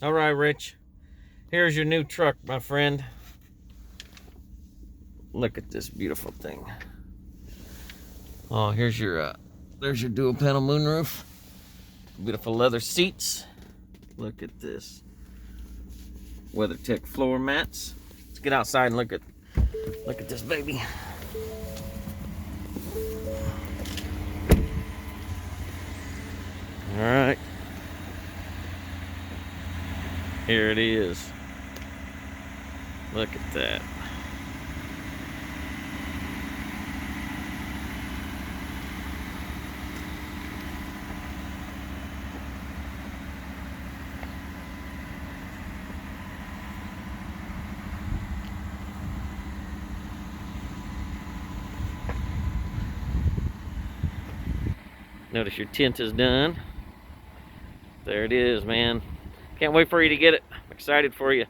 All right, Rich. Here's your new truck, my friend. Look at this beautiful thing. Oh, there's your dual panel moonroof. Beautiful leather seats. Look at this. WeatherTech floor mats. Let's get outside and look at this baby. All right. Here it is. Look at that. Notice your tint is done. There it is, man. Can't wait for you to get it. I'm excited for you.